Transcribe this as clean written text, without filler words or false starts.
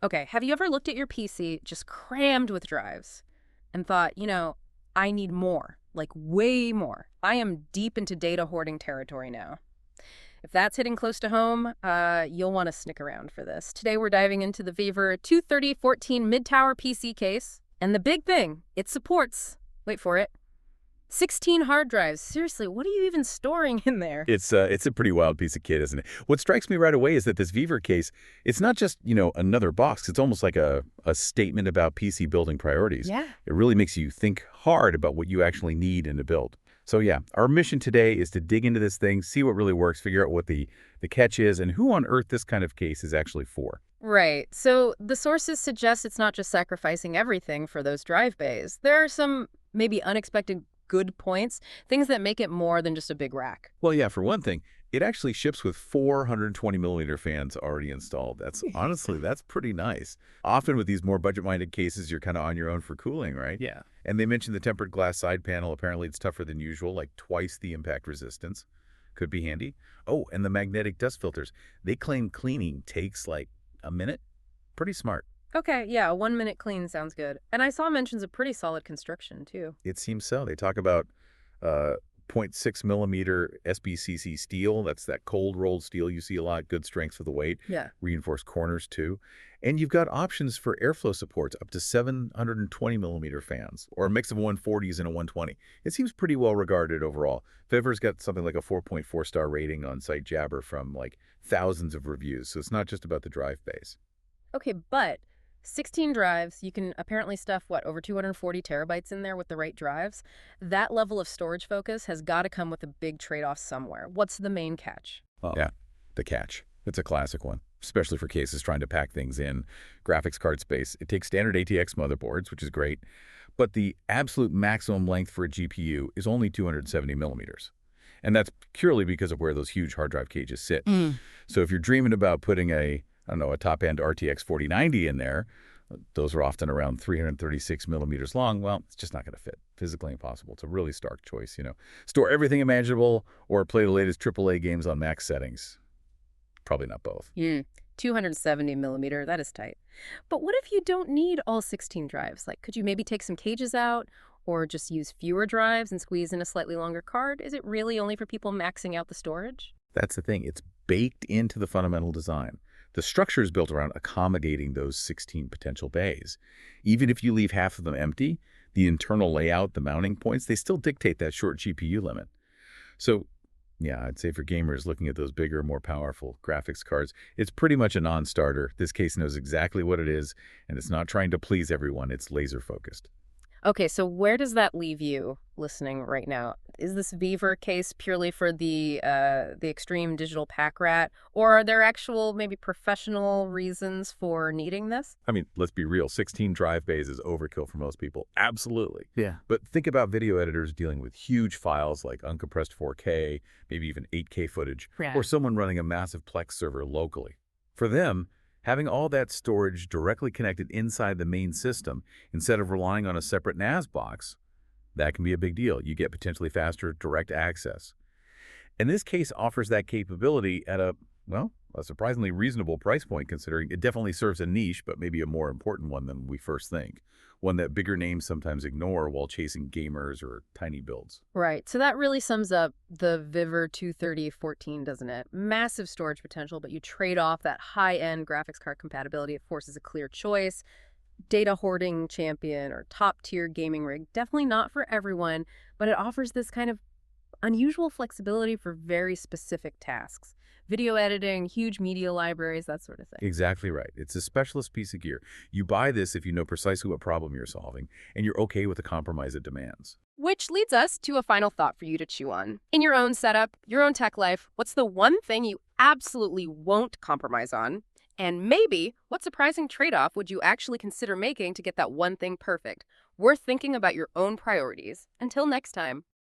Okay, have you ever looked at your PC just crammed with drives and thought, I need more, like way more. I am deep into data hoarding territory now. If that's hitting close to home, you'll want to stick around for this. Today we're diving into the Vevor 23014 mid-tower PC case. And the big thing, it supports, wait for it, 16 hard drives. Seriously, what are you even storing in there? It's a pretty wild piece of kit, isn't it? What strikes me right away is that this Vevor case, it's not just, another box. It's almost like a statement about PC building priorities. Yeah. It really makes you think hard about what you actually need in a build. So yeah, our mission today is to dig into this thing, see what really works, figure out what the catch is, and who on earth this kind of case is actually for. Right. So the sources suggest it's not just sacrificing everything for those drive bays. There are some maybe unexpected good points, things that make it more than just a big rack. Well, yeah, for one thing, it actually ships with 420 millimeter fans already installed. That's pretty nice. Often with these more budget-minded cases, you're kind of on your own for cooling, right? Yeah. And they mentioned the tempered glass side panel. Apparently, it's tougher than usual, like twice the impact resistance. Could be handy. Oh, and the magnetic dust filters. They claim cleaning takes like a minute. Pretty smart. Okay, yeah, a 1-minute clean sounds good. And I saw mentions of pretty solid construction, too. It seems so. They talk about zero point 0.6 millimeter SBCC steel. That's that cold rolled steel you see a lot. Good strength for the weight. Yeah. Reinforced corners, too. And you've got options for airflow supports up to 720 millimeter fans, or a mix of 140s and a 120. It seems pretty well regarded overall. Vevor's got something like a 4.4-star rating on Site Jabber from like thousands of reviews, so it's not just about the drive base. Okay, but 16 drives, you can apparently stuff, over 240 terabytes in there with the right drives? That level of storage focus has got to come with a big trade-off somewhere. What's the main catch? Yeah, the catch. It's a classic one, especially for cases trying to pack things in. Graphics card space. It takes standard ATX motherboards, which is great, but the absolute maximum length for a GPU is only 270 millimeters. And that's purely because of where those huge hard drive cages sit. So if you're dreaming about putting a top-end RTX 4090 in there, those are often around 336 millimeters long. Well, it's just not going to fit. Physically impossible. It's a really stark choice, Store everything imaginable or play the latest AAA games on max settings. Probably not both. 270 millimeter, that is tight. But what if you don't need all 16 drives? Like, could you maybe take some cages out or just use fewer drives and squeeze in a slightly longer card? Is it really only for people maxing out the storage? That's the thing. It's baked into the fundamental design. The structure is built around accommodating those 16 potential bays. Even if you leave half of them empty, the internal layout, the mounting points, they still dictate that short GPU limit. So, yeah, I'd say for gamers looking at those bigger, more powerful graphics cards, it's pretty much a non-starter. This case knows exactly what it is, and it's not trying to please everyone. It's laser-focused. Okay, so where does that leave you listening right now? Is this Vevor case purely for the extreme digital pack rat, or are there actual, maybe professional reasons for needing this? I mean, let's be real. 16 drive bays is overkill for most people. Absolutely. Yeah. But think about video editors dealing with huge files like uncompressed 4K, maybe even 8K footage, Right. or someone running a massive Plex server locally. For them, having all that storage directly connected inside the main system instead of relying on a separate NAS box, that can be a big deal. You get potentially faster direct access. And this case offers that capability at a surprisingly reasonable price point, considering it definitely serves a niche, but maybe a more important one than we first think. One that bigger names sometimes ignore while chasing gamers or tiny builds. Right, so that really sums up the Vevor 23014, doesn't it? Massive storage potential, but you trade off that high-end graphics card compatibility. It forces a clear choice. Data hoarding champion or top-tier gaming rig, definitely not for everyone, but it offers this kind of unusual flexibility for very specific tasks. Video editing, huge media libraries, that sort of thing. Exactly right. It's a specialist piece of gear. You buy this if you know precisely what problem you're solving, and you're okay with the compromise it demands. Which leads us to a final thought for you to chew on. In your own setup, your own tech life, what's the one thing you absolutely won't compromise on? And maybe, what surprising trade-off would you actually consider making to get that one thing perfect? Worth thinking about your own priorities. Until next time.